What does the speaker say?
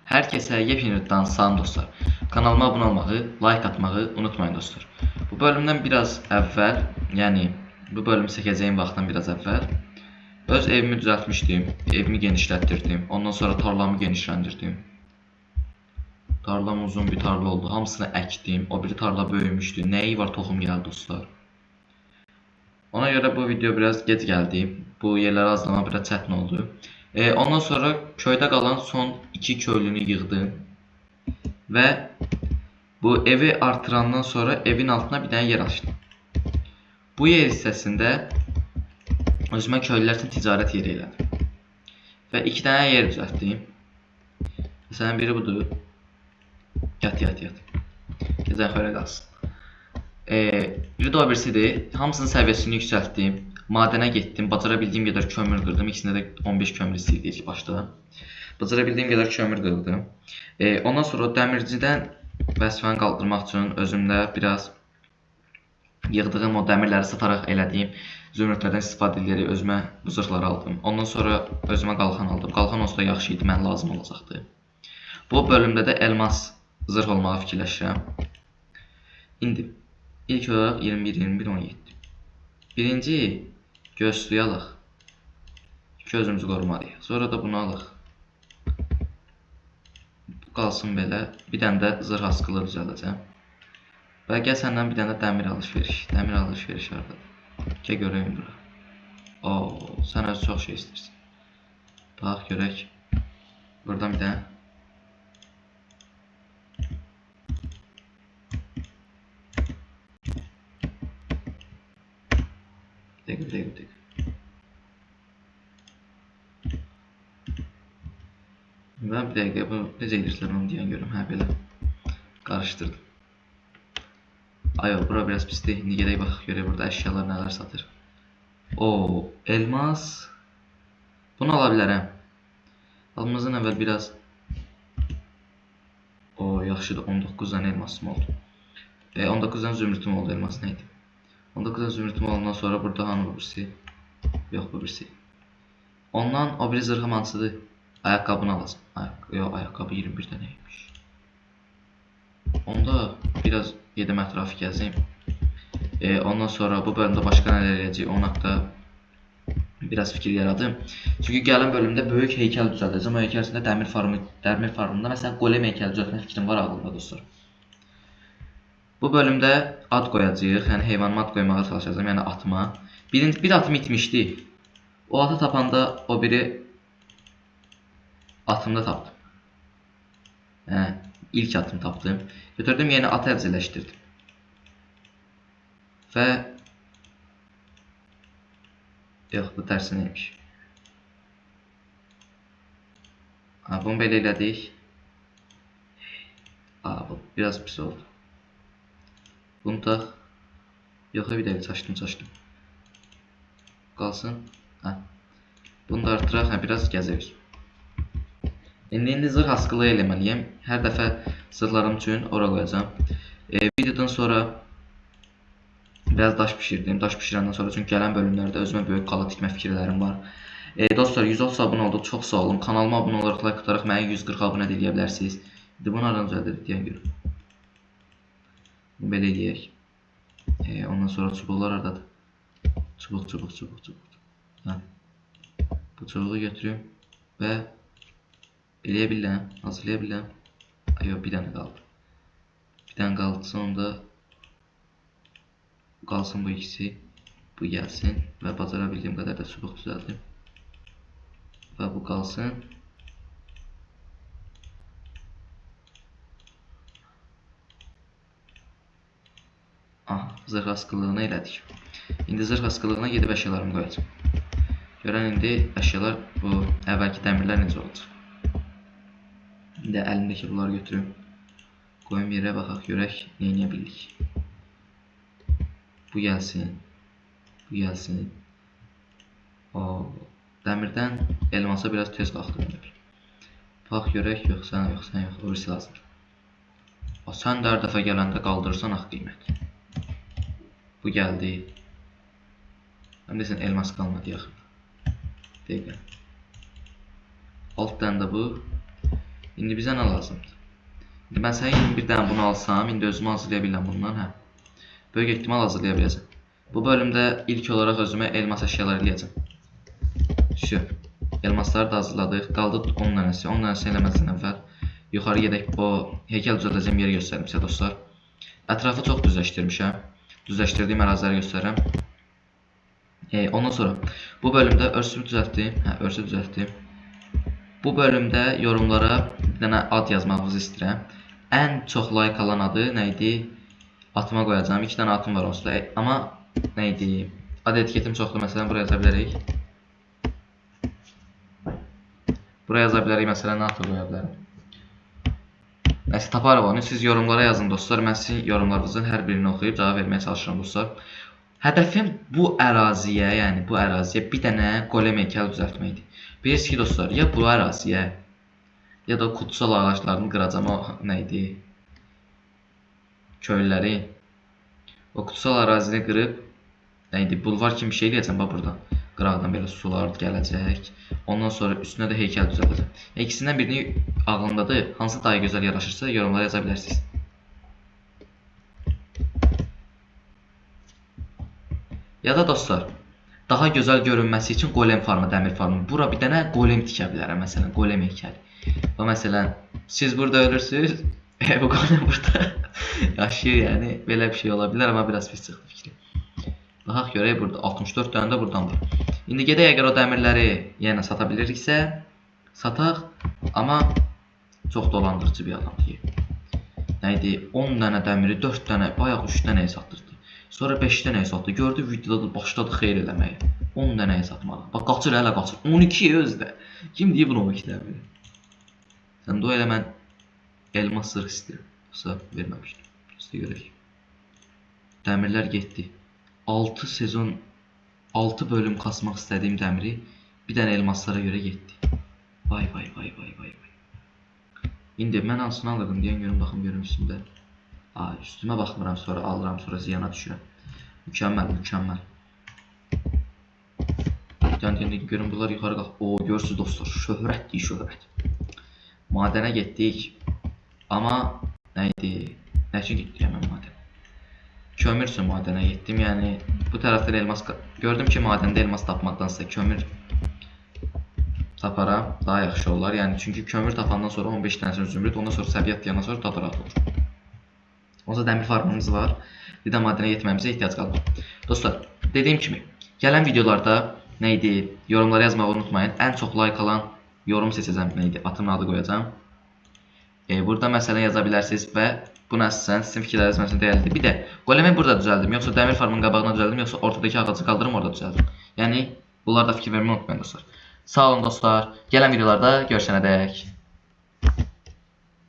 Hər kəsə yepyeni videodan salam dostlar. Kanalıma abunə olmağı, like atmağı unutmayın dostlar. Bu bölümdən biraz əvvəl, yəni bu bölümü çəkəcəyim vaxtdan biraz əvvəl öz evimi düzəltmişdim, evimi genişlətdirdim. Ondan sonra tarlamı genişləndirdim. Tarlam uzun bir tarla oldu. Hamısını əkdim. O biri tarla böyümüşdü. Nəyi var toxum gəldi dostlar. Ona görə bu video biraz gec gəldi. Bu yerləri hazırlamaq biraz çətin oldu. Ondan sonra köydə qalan son 2 köylünü yığdım. Və bu evi artırandan sonra evin altına bir dənə yer açdım. Bu yer hissəsində özümə köylülər üçün ticarət yeri elədim. Və 2 dənə yer düzəltdim. Məsələn biri budur. Yat. Gecən xörə qalsın. Biri də o birisidir. Hamısının səviyyəsini yüksəltdim. Madənə getdim. Bacara bildiyim qədər kömür qırdım. İkisində də 15 kömür istəyirdi ilk başda. Bacara bildiyim qədər kömür qırdım. Ondan sonra dəmircidən vəzifəni qaldırmaq üçün özümdə biraz yığdığım o dəmirləri sataraq elədiyim zümrüdlərdən istifadə edərək özümə bu zırhları aldım. Ondan sonra özümə qalxan aldım. Qalxan olsa da yaxşı idi, mənə lazım olacaqdı. Bu bölümdə də elmas zırh olmağı fikirləşirəm. İndi ilk olaraq 21-17. Birinci göğüslüyü alaq. Gözümüzü qorumalıyıq. Sonra da bunu alaq. Qalsın belə. Bir dənə də zırh askılı düzəldəcəm. Və gəl səndən bir dənə dəmir alış-veriş. Dəmir alış-veriş haradadır? Gəl görəyim bura. Sən öz çox şey istəyirsən. Bax görək. Buradan bir dənə. Dəqiq. Və bir dəqiqə bu necə edirsən onu deyən görüm. Hə belə qarışdırdım. Bura biraz pisdir. İndi gedək baxaq görək burada əşyalar nələr satır. Elmas. Bunu ala bilərəm. Almazdan əvvəl biraz yaxşıdır. 19 dənə elmasım oldu. 19 dənə zümrütüm oldu. Elmas nə idi? 19 dənə zümrütüm olandan sonra burada hanı bu birisi? Yox bu birisi. Ondan o biri zırhım hansıdır? Ayaqqabını alacam. Ayaqqabı 21 dənəymiş. Onda biraz yedim ətrafı gəzeyim. Ondan sonra bu bölümdə başqa nələr eləyəcək onun haqqında biraz fikir yaradım. Çünki gələn bölümdə böyük heykəl düzəldəcəm. O heykəl dəmir farmında məsələn golem heykəli düzəltmək fikrim var ağlımda dostlar. Bu bölümdə ad qoyacağıq. Yəni heyvanıma ad qoymağa çalışacağım. Yəni atıma. Bir atım itmişdi. O atı tapanda o biri atımda tapdım. İlk atımı tapdım. Götürdüm yeni atı əvzələşdirdim. Və yox bu tərsi neymiş. Bunu belə elədik. Bu biraz pis oldu. Bunu da yox bir dəqiqə çaşdım. Qalsın. Bunu da artıraq, biraz gəzək. İndi zırh askılı eləməliyəm. Hər dəfə zırhlarım üçün ora qoyacam. Videodan sonra biraz daş pişirdim. Daş pişirəndən sonra çünki gələn bölümlərdə özümə böyük qala tikmə fikirlərim var. Dostlar 130 abunə oldu. Çox sağ olun. Kanalıma abunə olaraq like ataraq mənə 140 abunə eləyə bilərsiniz. İndi bunu aradan düzəldir deyən görüm. Belə eləyək. Ondan sonra çubuqlar haradadır? Çubuq. Bu çubuğu götürüm və eləyə biləm, hazırlaya biləm. Yox, bir dənə qaldı. Bir dənə qaldı, sonunda qalsın bu ikisi. Bu gəlsin və bacara bildiyim qədər də çubuq düzəldim. Və bu qalsın. Zırh askılığını elədik. İndi zırh askılığına gedib əşyalarımı qoyacam. Görən indi əşyalar bu əvvəlki dəmirlər necə olacaq. İndi əlimdəki bunları götürüm. Qoyum yerə baxaq, görək nə eləyə bildik. Bu gəlsin. Dəmirdən elmasa biraz tez qalxdım. Bax görək, yox, o birisi lazımdır. Sən də hər dəfə gələndə qaldırırsan qiymət. Bu gəldi. Həm desən elmas qalmadı yaxında. Dəqiqə. Alt dənə də bu. İndi bizə nə lazımdır? İndi mən sənə 21 dənə bunu alsam, indi özümü hazırlaya bilirəm bundan, hə. Böyük ehtimal hazırlaya biləcəm. Bu bölümdə ilk olaraq özümə elmas əşyalar eləyəcəm. Şu, elmasları da hazırladıq. Qaldı 10 dənəsi. 10 dənəsi eləməzdən əvvəl yuxarı gedək o heykəl düzəldəcəm yeri göstərim sizə dostlar. Ətrafı çox düzləşdirmişəm. Düzləşdirdiyim əraziləri göstərirəm. Ondan sonra bu bölümdə örsümü düzəltdim. Hə, örsü düzəltdim. Bu bölümdə yorumlara bir dənə ad yazmağınızı istəyirəm. Ən çox like alan adı nə idi? Atıma qoyacağım. 2 dənə atım var onsuz da. Amma nə idi? Ad etiketim çoxdur. Məsələn, buraya yaza bilərik. Buraya yaza bilərik. Məsələn, nə atı qoya bilərəm? Nəsə taparıq onu. Siz yorumlara yazın dostlar. Mən sizin yorumlarınızın hər birini oxuyub cavab verməyə çalışıram dostlar. Hədəfim bu əraziyə, yəni bu əraziyə bir dənə golem heykəl düzəltməkdir. Bilirsiniz ki dostlar, ya bu əraziyə ya da kutsal ağaclarını qıracam, o nə idi? Köylüləri. O kutsal ərazini qırıb nə idi? Bulvar kimi bir şey eləyəcəm bax buradan. Qıraqdan belə sular gələcək. Ondan sonra üstünə də heykəl düzəldəcəm. İkisindən birini ağlımdadır. Hansı daha gözəl yaraşırsa yorumlara yaza bilərsiniz. Ya da dostlar, daha gözəl görünməsi üçün golem farmı, dəmir farmı. Bura bir dənə golem tikə bilərəm, məsələn, golem heykəli. Və məsələn, siz burada ölürsünüz, bu golem burada yaşayır, yəni belə bir şey ola bilər, amma biraz pis çıxdı fikri. Baxaq görək, burada 64 dənə də buradan var. İndi gedək, əgər o dəmirləri yenə sata biliriksə, sataq, amma çox dolandırıcı bir adamdır. Nə idi? 10 dənə dəmiri, 4 dənə, bayaq 3 dənəyə satdırdı. Sonra 5 dənəyə satdı. Gördü videoda başladı xeyir eləməyə. 10 dənəyə satmağa. Bax qaçır, hələ qaçır. 12 özdə. Kim deyir bunu 12 dəmiri? Sən də o elə mən elmas sırx istəyirəm. Yoxsa verməmişdim. İstə görək. Dəmirlər getdi. 6 sezon 6 bölüm kasmaq istədiyim dəmiri bir dənə elmaslara görə getdi. Vay vay vay vay vay vay. İndi mən hansını alırdım deyən görüm baxım görüm üstümdə. Üstümə baxmıram, sonra alıram, sonra ziyana düşürəm. Mükəmməl, mükəmməl. Yəni görün bunlar yuxarı qalx. O, görürsünüz dostlar, şöhrətdir, şöhrət. Madənə getdik. Amma nə idi? Nə üçün getdik mən madənə? Kömür üçün madənə getdim. Yəni bu tərəfdən elmas gördüm ki, madəndə elmas tapmaqdansa kömür taparam, daha yaxşı olar. Yəni çünki kömür tapandan sonra 15 dənəsini zümrüd, ondan sonra səviyyə atlayandan sonra daha rahat olur. Ondan dəmir farmımız var. Bir də madənə getməyimizə ehtiyac qalır. Dostlar, dediyim kimi, gələn videolarda nə idi? Yorumlara yazmağı unutmayın. Ən çox like alan yorum seçəcəm, nə idi? Atımın adı qoyacağam. Burada məsələn yaza bilərsiniz və buna əsasən sizin fikirləriniz məsələn dəyərlidir. Bir də golemi burada düzəldim, yoxsa dəmir farmının qabağına düzəldim, yoxsa ortadakı ağacı qaldırım orada düzəldim. Yəni bunlarda fikir verməyi unutmayın dostlar. Sağ olun dostlar. Gələn videolarda görüşənədək.